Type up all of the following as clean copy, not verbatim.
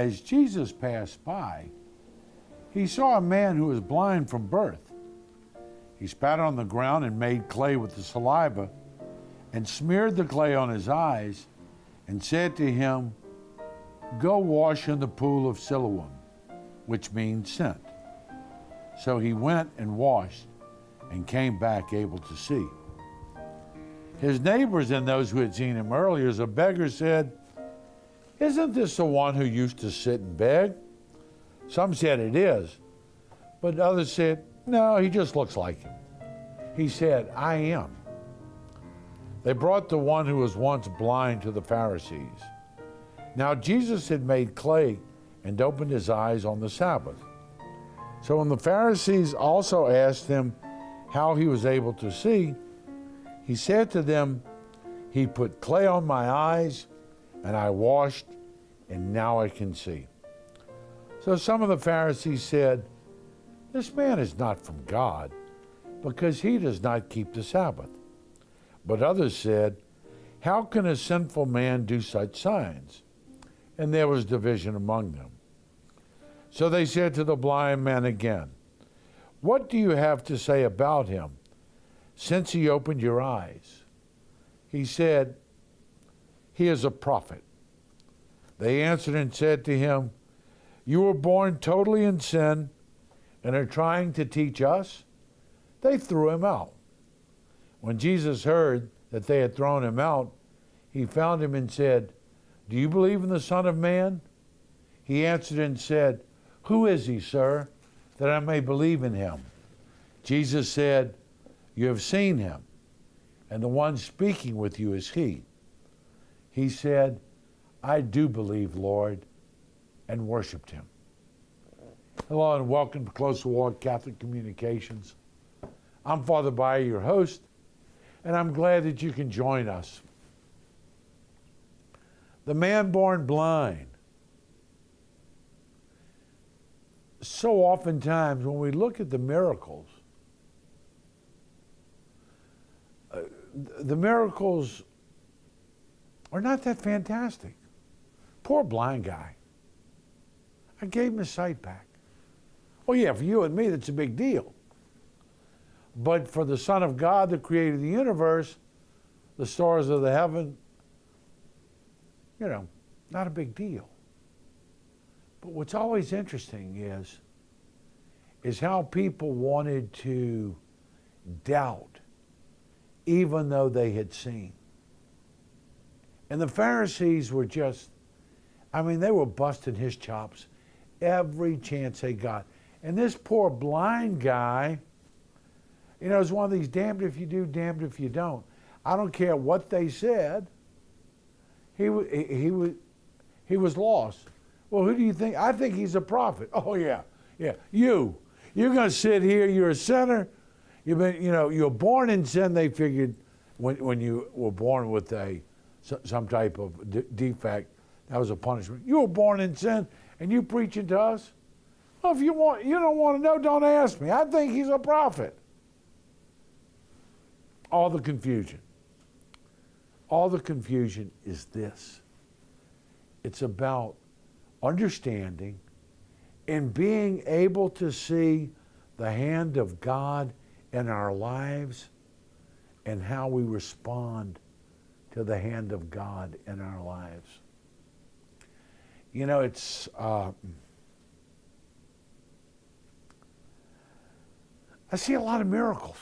as Jesus passed by, he saw a man who was blind from birth. He spat on the ground and made clay with the saliva and smeared the clay on his eyes and said to him, "Go wash in the pool of Siloam," which means sent. So he went and washed and came back able to see. His neighbors and those who had seen him earlier as a beggar said, "Isn't this the one who used to sit and beg?" Some said, "It is." But others said, "No, he just looks like him." He said, "I am." They brought the one who was once blind to the Pharisees. Now Jesus had made clay and opened his eyes on the Sabbath. So when the Pharisees also asked him how he was able to see, he said to them, "He put clay on my eyes, and I washed, and now I can see." So some of the Pharisees said, "This man is not from God, because he does not keep the Sabbath." But others said, "How can a sinful man do such signs?" And there was division among them. So they said to the blind man again, "What do you have to say about him, since he opened your eyes?" He said, "He is a prophet." They answered and said to him, "You were born totally in sin and are trying to teach us?" They threw him out. When Jesus heard that they had thrown him out, he found him and said, "Do you believe in the Son of Man?" He answered and said, "Who is he, sir, that I may believe in him?" Jesus said, "You have seen him, and the one speaking with you is he." He said, "I do believe, Lord," and worshiped him. Hello and welcome to Closer Walk Catholic Communications. I'm Father Bayer, your host, and I'm glad that you can join us. The man born blind. So oftentimes when we look at the miracles, the miracles are not that fantastic. Poor blind guy. I gave him his sight back. Oh yeah, for you and me, that's a big deal. But for the Son of God that created the universe, the stars of the heaven, not a big deal. But what's always interesting is how people wanted to doubt even though they had seen. And the Pharisees were they were busting his chops every chance they got. And this poor blind guy, is one of these damned if you do, damned if you don't. I don't care what they said. He was lost. Well, who do you think? I think he's a prophet. Oh yeah. You're going to sit here. You're a sinner. You're born in sin. They figured when you were born with some type of defect, that was a punishment. You were born in sin, and you preaching to us. Well, if you don't want to know, don't ask me. I think he's a prophet. All the confusion is this. It's about understanding and being able to see the hand of God in our lives and how we respond to the hand of God in our lives. I see a lot of miracles.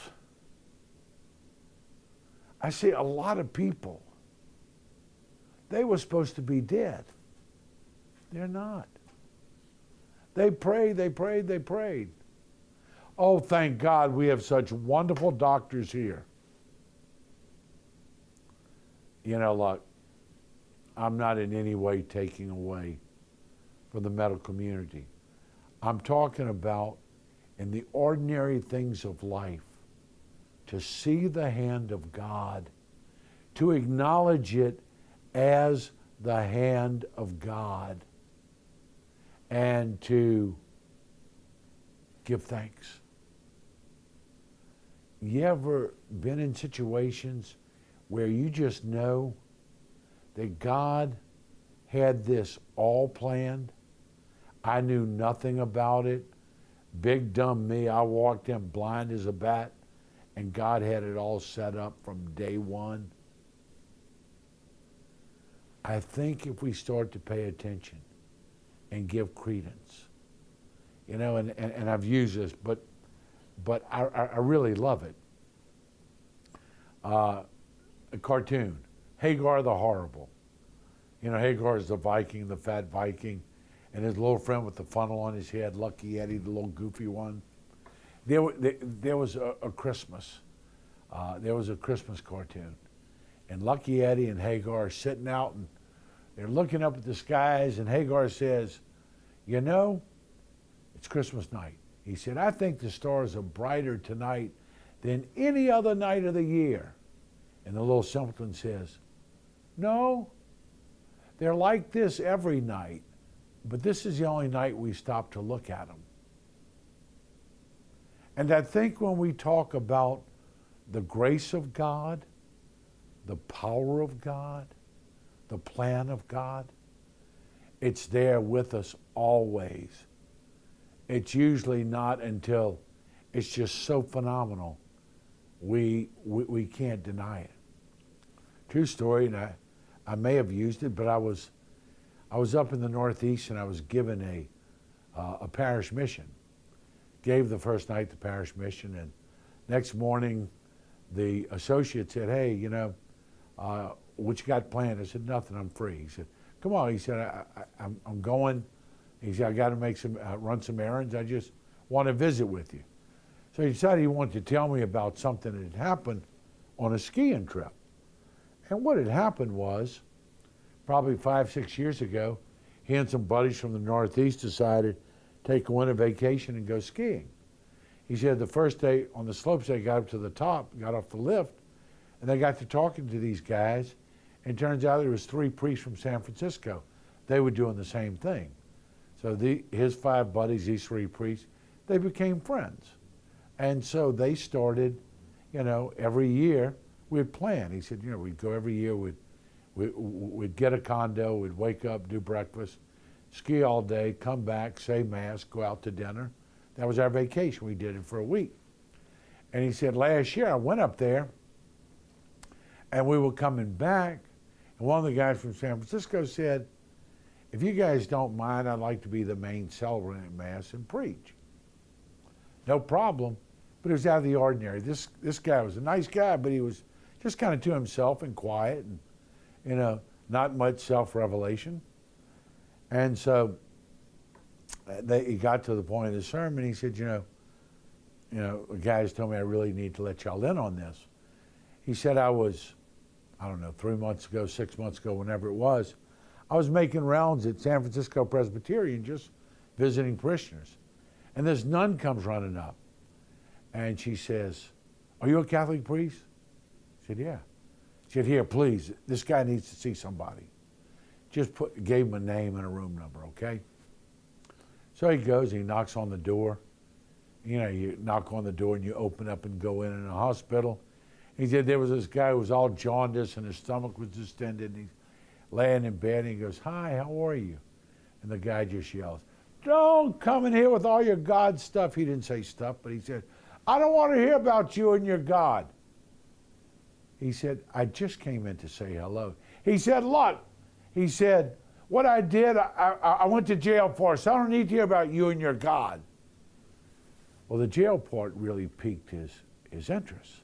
I see a lot of people. They were supposed to be dead. They're not. They prayed. Oh, thank God we have such wonderful doctors here. Look, I'm not in any way taking away from the medical community. I'm talking about in the ordinary things of life, to see the hand of God, to acknowledge it as the hand of God, and to give thanks. You ever been in situations where you just know that God had this all planned I knew nothing about it. Big dumb me. I walked in blind as a bat, and God had it all set up from day one. I think if we start to pay attention and give credence, and I've used this, but I really love it. A cartoon, Hagar the Horrible. Hagar is the Viking, the fat Viking, and his little friend with the funnel on his head, Lucky Eddie, the little goofy one. There was a Christmas. There was a Christmas cartoon. And Lucky Eddie and Hagar are sitting out, and they're looking up at the skies, and Hagar says, it's Christmas night. He said, I think the stars are brighter tonight than any other night of the year. And the little simpleton says, no, they're like this every night, but this is the only night we stop to look at them. And I think when we talk about the grace of God, the power of God, the plan of God, it's there with us always. It's usually not until it's just so phenomenal we can't deny it. True story, and I may have used it, but I was up in the Northeast, and I was given a parish mission. Gave the first night the parish mission, and next morning the associate said, hey, what you got planned? I said, nothing, I'm free. He said, come on. He said, I'm going. He said, I got to run some errands. I just want to visit with you. So he decided he wanted to tell me about something that had happened on a skiing trip. And what had happened was, probably 5-6 years ago, he and some buddies from the Northeast decided to take a winter vacation and go skiing. He said the first day on the slopes, they got up to the top, got off the lift, and they got to talking to these guys, and it turns out there was 3 priests from San Francisco. They were doing the same thing. So his 5 buddies, these 3 priests, they became friends. And so they started, every year we'd plan. He said, we'd go every year, we'd get a condo, we'd wake up, do breakfast, ski all day, come back, say mass, go out to dinner. That was our vacation. We did it for a week. And he said, last year I went up there, and we were coming back, and one of the guys from San Francisco said, if you guys don't mind, I'd like to be the main celebrant at Mass and preach. No problem, but it was out of the ordinary. This guy was a nice guy, but he was just kind of to himself and quiet, and not much self-revelation. And so he got to the point of the sermon. He said, the guys told me I really need to let y'all in on this. He said I was, 3 months ago, 6 months ago, whenever it was, I was making rounds at San Francisco Presbyterian, just visiting parishioners. And this nun comes running up, and she says, are you a Catholic priest? I said, yeah. She said, here, please, this guy needs to see somebody. Just gave him a name and a room number, okay? So he goes, he knocks on the door. You knock on the door and you open up and go in a hospital. He said there was this guy who was all jaundiced and his stomach was distended, and he's laying in bed, and he goes, hi, how are you? And the guy just yells, don't come in here with all your God stuff. He didn't say stuff, but he said, I don't want to hear about you and your God. He said, I just came in to say hello. He said, look, he said, what I did, I went to jail for, so I don't need to hear about you and your God. Well, the jail part really piqued his interest.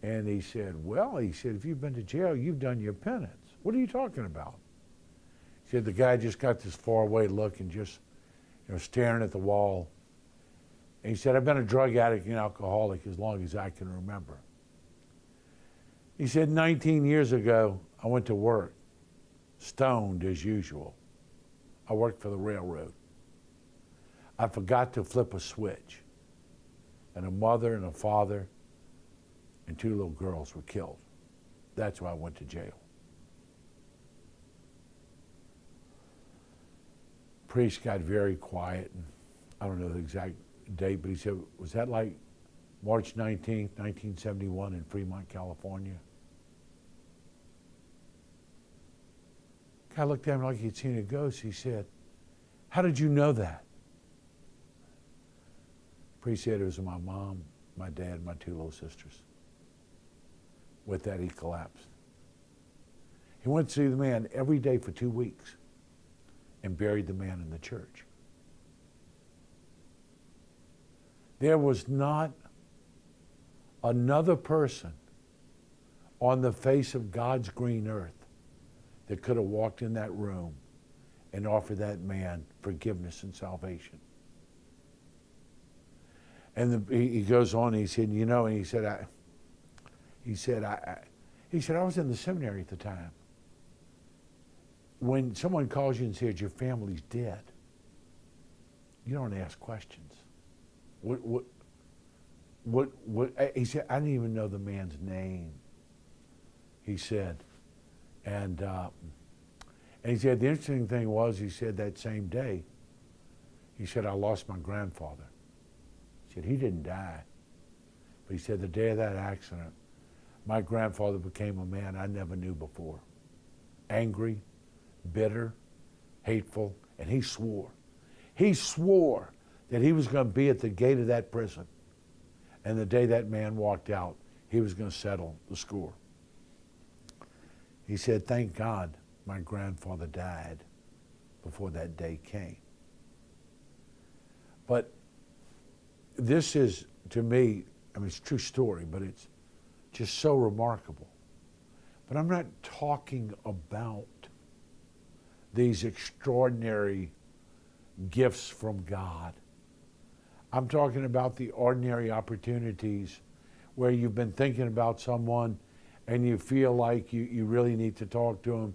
And he said, if you've been to jail, you've done your penance. What are you talking about? He said, the guy just got this faraway look and just, staring at the wall. And he said, I've been a drug addict and alcoholic as long as I can remember. He said, 19 years ago, I went to work, stoned as usual. I worked for the railroad. I forgot to flip a switch, and a mother and a father and 2 little girls were killed. That's why I went to jail. Priest got very quiet, and I don't know the exact date, but he said, was that like March 19th, 1971 in Fremont, California? Guy looked at him like he'd seen a ghost. He said, How did you know that? Priest said it was my mom, my dad, my two little sisters. With that, he collapsed. He went to see the man every day for 2 weeks and buried the man in the church. There was not another person on the face of God's green earth that could have walked in that room and offered that man forgiveness and salvation. And he goes on, he said, you know, and he said, I was in the seminary at the time. When someone calls you and says your family's dead, you don't ask questions. What? He said, I didn't even know the man's name. He said, and he said the interesting thing was, he said that same day, he said I lost my grandfather. He said he didn't die, but he said the day of that accident, my grandfather became a man I never knew before, angry, bitter, hateful, and he swore. He swore that he was going to be at the gate of that prison. And the day that man walked out, he was going to settle the score. He said, thank God my grandfather died before that day came. But this is, to me, I mean, it's a true story, but it's just so remarkable. But I'm not talking about these extraordinary gifts from God. I'm talking about the ordinary opportunities where you've been thinking about someone and you feel like you really need to talk to them.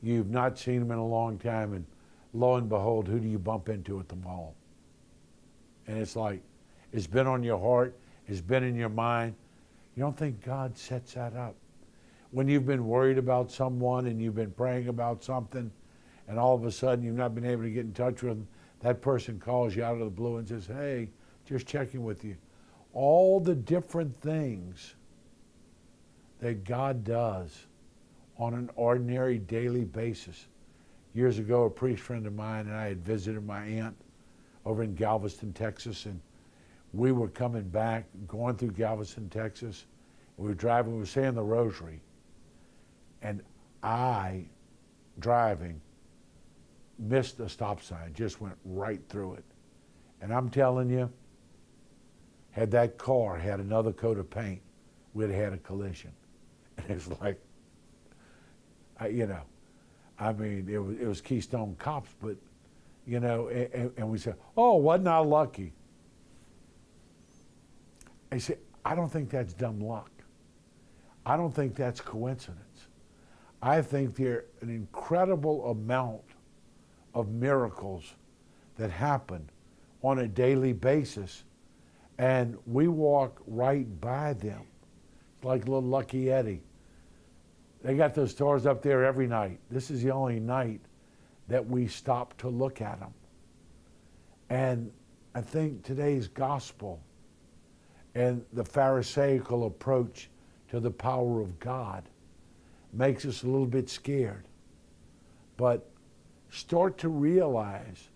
You've not seen them in a long time, and lo and behold, who do you bump into at the mall? And it's like, it's been on your heart, it's been in your mind. You don't think God sets that up? When you've been worried about someone and you've been praying about something, and all of a sudden you've not been able to get in touch with them, that person calls you out of the blue and says, hey, just checking with you. All the different things that God does on an ordinary daily basis. Years ago, a priest friend of mine and I had visited my aunt over in Galveston, Texas, and we were coming back, going through Galveston, Texas. We were driving, we were saying the rosary, and I, driving, missed a stop sign, just went right through it. And I'm telling you, had that car had another coat of paint, we'd have had a collision. And it's like, it was Keystone Cops, but, and we said, oh, wasn't I lucky? I said, I don't think that's dumb luck. I don't think that's coincidence. I think there are an incredible amount of miracles that happen on a daily basis, and we walk right by them. It's like little Lucky Eddie. They got those stars up there every night. This is the only night that we stop to look at them. And I think today's gospel and the Pharisaical approach to the power of God makes us a little bit scared. But start to realize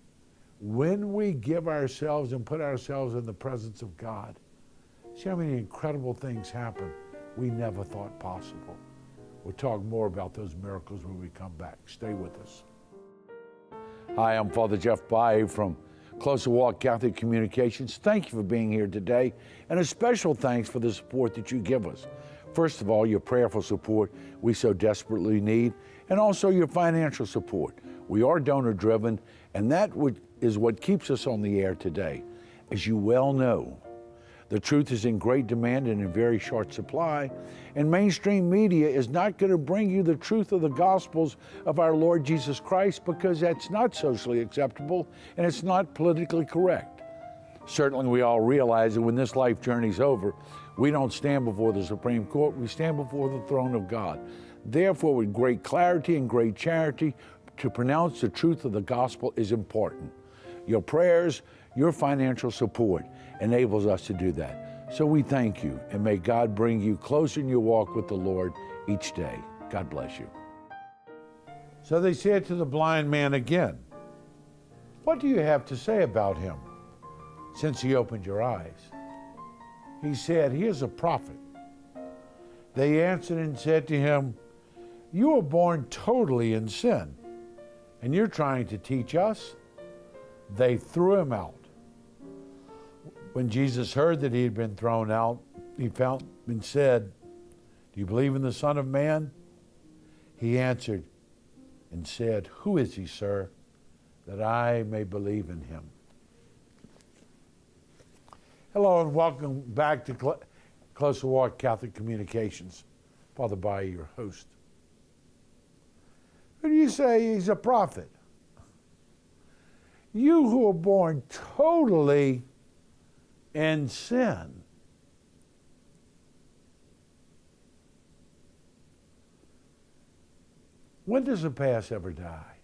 when we give ourselves and put ourselves in the presence of God, see how many incredible things happen we never thought possible. We'll talk more about those miracles when we come back. Stay with us. Hi, I'm Father Jeff Bae from Closer Walk Catholic Communications. Thank you for being here today, and a special thanks for the support that you give us. First of all, your prayerful support we so desperately need, and also your financial support. We are donor-driven, and that is what keeps us on the air today. As you well know, the truth is in great demand and in very short supply, and mainstream media is not going to bring you the truth of the Gospels of our Lord Jesus Christ, because that's not socially acceptable and it's not politically correct. Certainly we all realize that when this life journey's over, we don't stand before the Supreme Court, we stand before the throne of God. Therefore, with great clarity and great charity, to pronounce the truth of the gospel is important. Your prayers, your financial support enables us to do that. So we thank you, and may God bring you closer in your walk with the Lord each day. God bless you. So they said to the blind man again, "What do you have to say about him, since he opened your eyes?" He said, "He is a prophet." They answered and said to him, "You were born totally in sin, and you're trying to teach us?" They threw him out. When Jesus heard that he had been thrown out, he found and said, "Do you believe in the Son of Man?" He answered and said, "Who is he, sir, that I may believe in him?" Hello and welcome back to Closer Walk Catholic Communications. Father Bai, your host. Who do you say he's a prophet? You who were born totally in sin. When does the past ever die?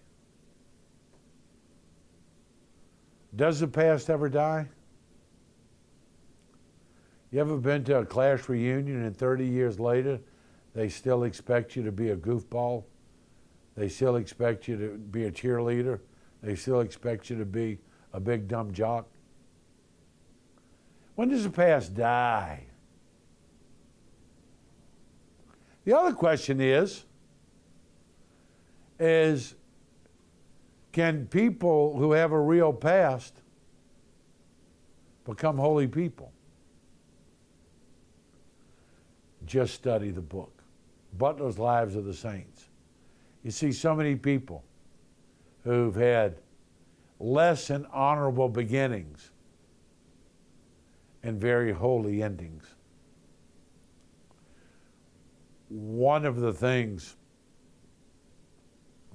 Does the past ever die? You ever been to a class reunion and 30 years later, they still expect you to be a goofball? They still expect you to be a cheerleader? They still expect you to be a big dumb jock? When does the past die? The other question is can people who have a real past become holy people? Just study the book, Butler's Lives of the Saints. You see so many people who've had less than honorable beginnings and very holy endings. One of the things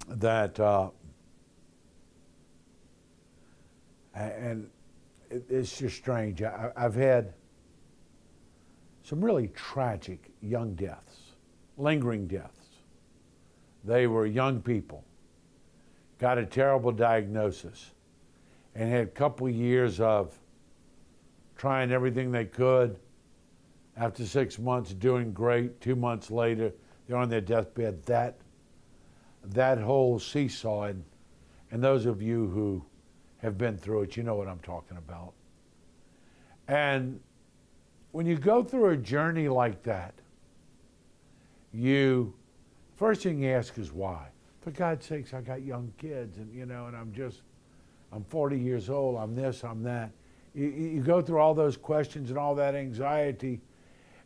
that, and it's just strange, I've had some really tragic young deaths, lingering deaths. They were young people, got a terrible diagnosis, and had a couple years of trying everything they could. After 6 months, doing great. 2 months later, they're on their deathbed. That whole seesaw, and those of you who have been through it, you know what I'm talking about. And when you go through a journey like that, first thing you ask is why. For God's sakes, I got young kids, and I'm 40 years old, I'm this, I'm that. You go through all those questions and all that anxiety,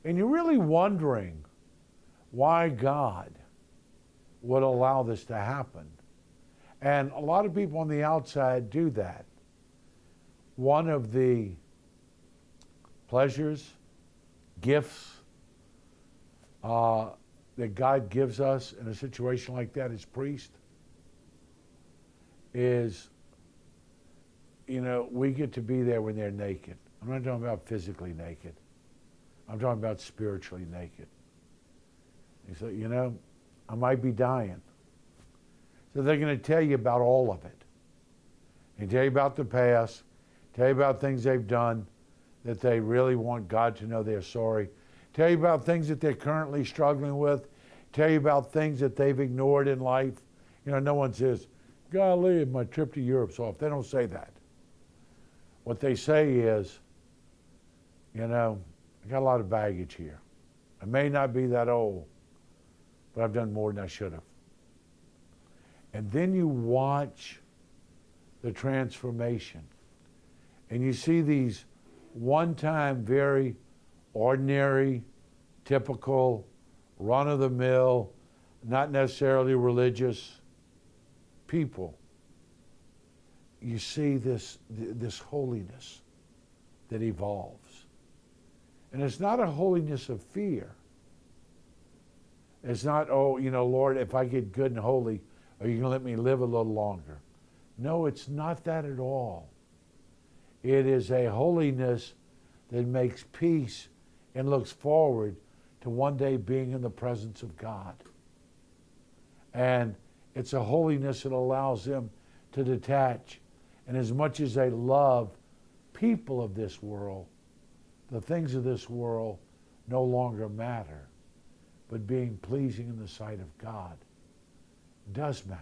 and you're really wondering why God would allow this to happen. And a lot of people on the outside do that. One of the pleasures, gifts that God gives us in a situation like that as priest is, we get to be there when they're naked. I'm not talking about physically naked. I'm talking about spiritually naked. And so, I might be dying. So they're going to tell you about all of it. And tell you about the past, tell you about things they've done that they really want God to know they're sorry. Tell you about things that they're currently struggling with. Tell you about things that they've ignored in life. No one says, "Golly, my trip to Europe's off." They don't say that. What they say is, I got a lot of baggage here. I may not be that old, but I've done more than I should have. And then you watch the transformation. And you see these one-time, very ordinary, typical, run-of-the-mill, not necessarily religious people. You see this holiness that evolves. And it's not a holiness of fear. It's not, Lord, if I get good and holy, are you going to let me live a little longer? No, it's not that at all. It is a holiness that makes peace and looks forward to one day being in the presence of God. And it's a holiness that allows them to detach. And as much as they love people of this world, the things of this world no longer matter. But being pleasing in the sight of God does matter.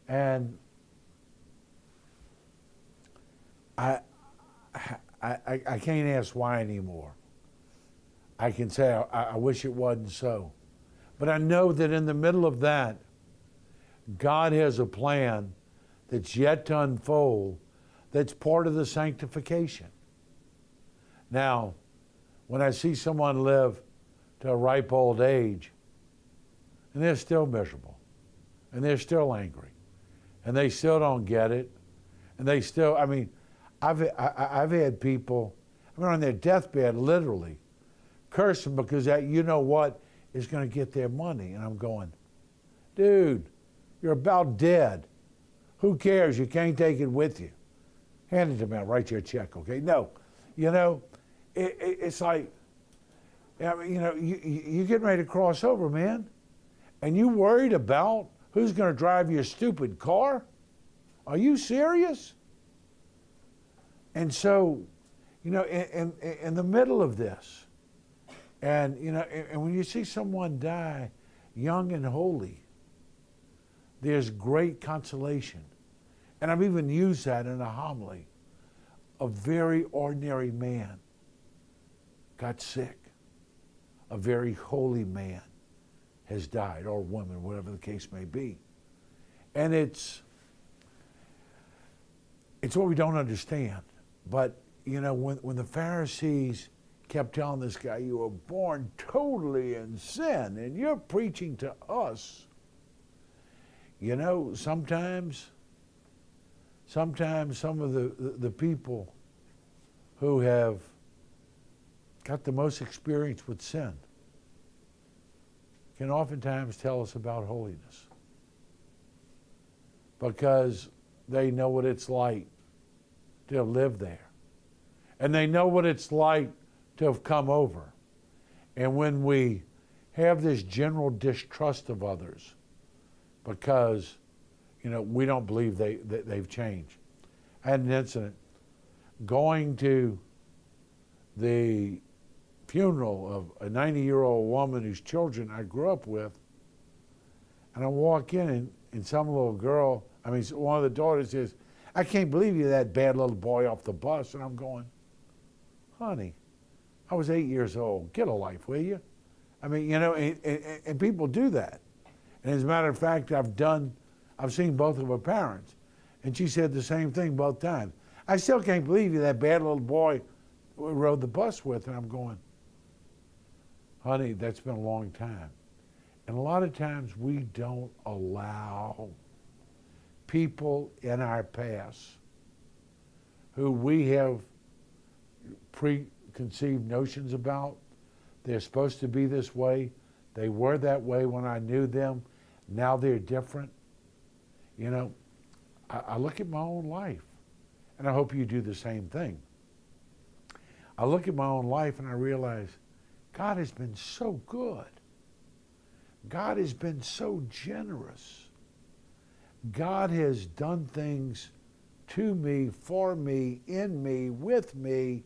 And I, I can't ask why anymore. I can say I wish it wasn't so. But I know that in the middle of that, God has a plan that's yet to unfold that's part of the sanctification. Now, when I see someone live to a ripe old age, and they're still miserable, and they're still angry, and they still don't get it, and they still, I mean, I've had people, I mean, on their deathbed, literally, curse them because that, you know what, is going to get their money. And I'm going, dude, you're about dead. Who cares? You can't take it with you. Hand it to me. I'll write you a check, okay? No. You know, it's like, I mean, you know, you're getting ready to cross over, man. And you worried about who's going to drive your stupid car? Are you serious? And so, you know, in the middle of this, and, you know, and when you see someone die young and holy, there's great consolation. And I've even used that in a homily. A very ordinary man got sick. A very holy man has died, or woman, whatever the case may be. And it's what we don't understand. But, you know, when the Pharisees kept telling this guy, you were born totally in sin, and you're preaching to us, you know, sometimes some of the people who have got the most experience with sin can oftentimes tell us about holiness because they know what it's like to live there. And they know what it's like to have come over. And when we have this general distrust of others because, you know, we don't believe they've changed. I had an incident going to the funeral of a 90-year-old woman whose children I grew up with, and I walk in and some little girl, I mean, one of the daughters says, I can't believe you're that bad little boy off the bus. And I'm going, honey, I was 8 years old. Get a life, will you? I mean, you know, and people do that. And as a matter of fact, I've seen both of her parents. And she said the same thing both times. I still can't believe you're that bad little boy we rode the bus with. And I'm going, honey, that's been a long time. And a lot of times we don't allow people in our past who we have preconceived notions about. They're supposed to be this way. They were that way when I knew them. Now they're different. You know, I look at my own life, and I hope you do the same thing. I look at my own life and I realize God has been so good. God has been so generous. God has done things to me, for me, in me, with me,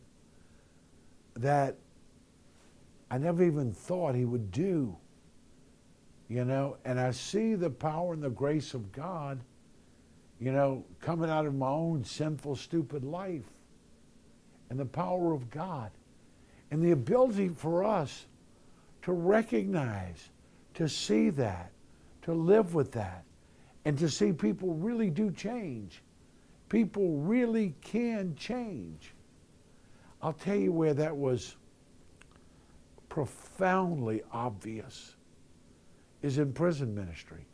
that I never even thought he would do. You know, and I see the power and the grace of God, you know, coming out of my own sinful, stupid life. And the power of God. And the ability for us to recognize, to see that, to live with that, and to see people really do change. People really can change. I'll tell you where that was profoundly obvious is in prison ministry.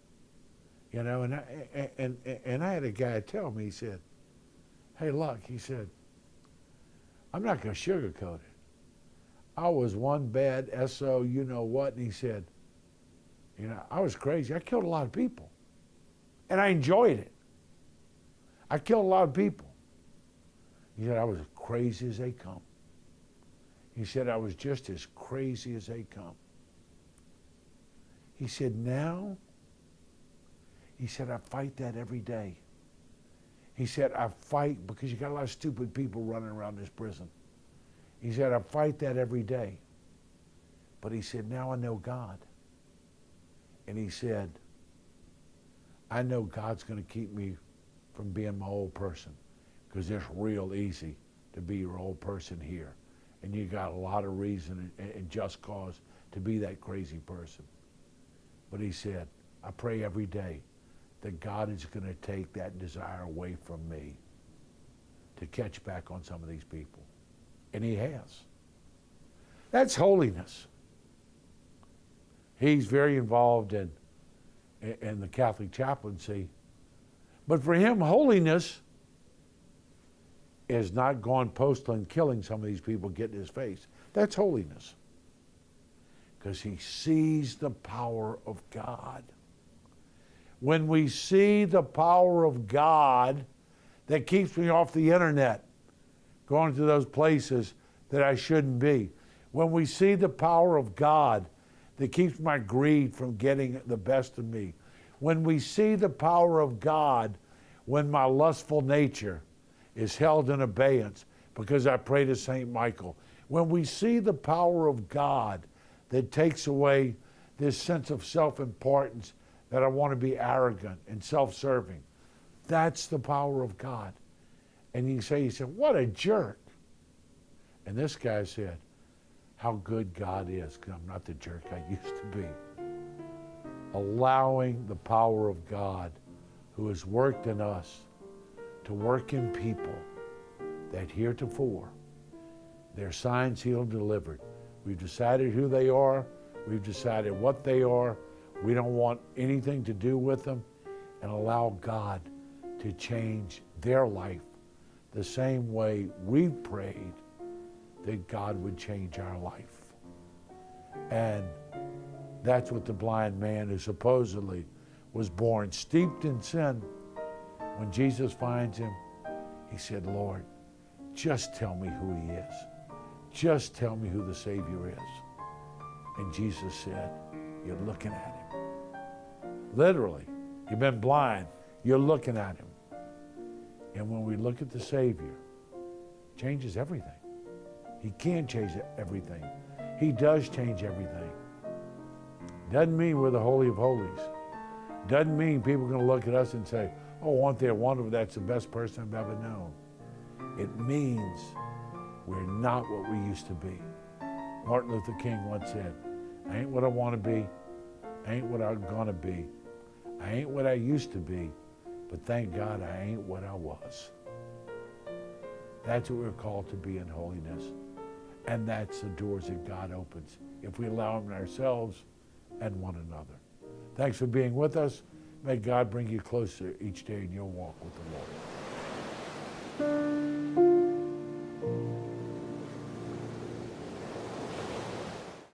You know, and I had a guy tell me, he said, hey, look, he said, I'm not going to sugarcoat it. I was one bad SO, you know what, and he said, you know, I was crazy. I killed a lot of people. And I enjoyed it. I killed a lot of people. He said, I was as crazy as they come. He said, I was just as crazy as they come. He said, now, he said, I fight that every day. He said, I fight because you got a lot of stupid people running around this prison. He said, I fight that every day. But he said, now I know God. And he said, I know God's going to keep me from being my old person because it's real easy to be your old person here. And you got a lot of reason and just cause to be that crazy person. But he said, I pray every day that God is going to take that desire away from me to catch back on some of these people. And he has. That's holiness. He's very involved in the Catholic chaplaincy. But for him, holiness is not going postal and killing some of these people, getting in his face. That's holiness. Because he sees the power of God. When we see the power of God that keeps me off the internet, going to those places that I shouldn't be. When we see the power of God that keeps my greed from getting the best of me. When we see the power of God when my lustful nature is held in abeyance because I pray to St. Michael. When we see the power of God that takes away this sense of self-importance that I want to be arrogant and self-serving. That's the power of God. And he said, what a jerk. And this guy said, how good God is, because I'm not the jerk I used to be. Allowing the power of God who has worked in us to work in people that heretofore, they're signed, sealed, delivered. We've decided who they are. We've decided what they are. We don't want anything to do with them, and allow God to change their life the same way we prayed that God would change our life. And that's what the blind man who supposedly was born steeped in sin, when Jesus finds him, he said, Lord, just tell me who he is. Just tell me who the Savior is. And Jesus said, you're looking at him. Literally, you've been blind. You're looking at him. And when we look at the Savior, it changes everything. He can change everything. He does change everything. Doesn't mean we're the Holy of Holies. Doesn't mean people are going to look at us and say, oh, aren't they wonderful? That's the best person I've ever known. It means we're not what we used to be. Martin Luther King once said, I ain't what I want to be. I ain't what I'm going to be. I ain't what I used to be. But thank God I ain't what I was. That's what we're called to be in holiness. And that's the doors that God opens if we allow them in ourselves and one another. Thanks for being with us. May God bring you closer each day in your walk with the Lord.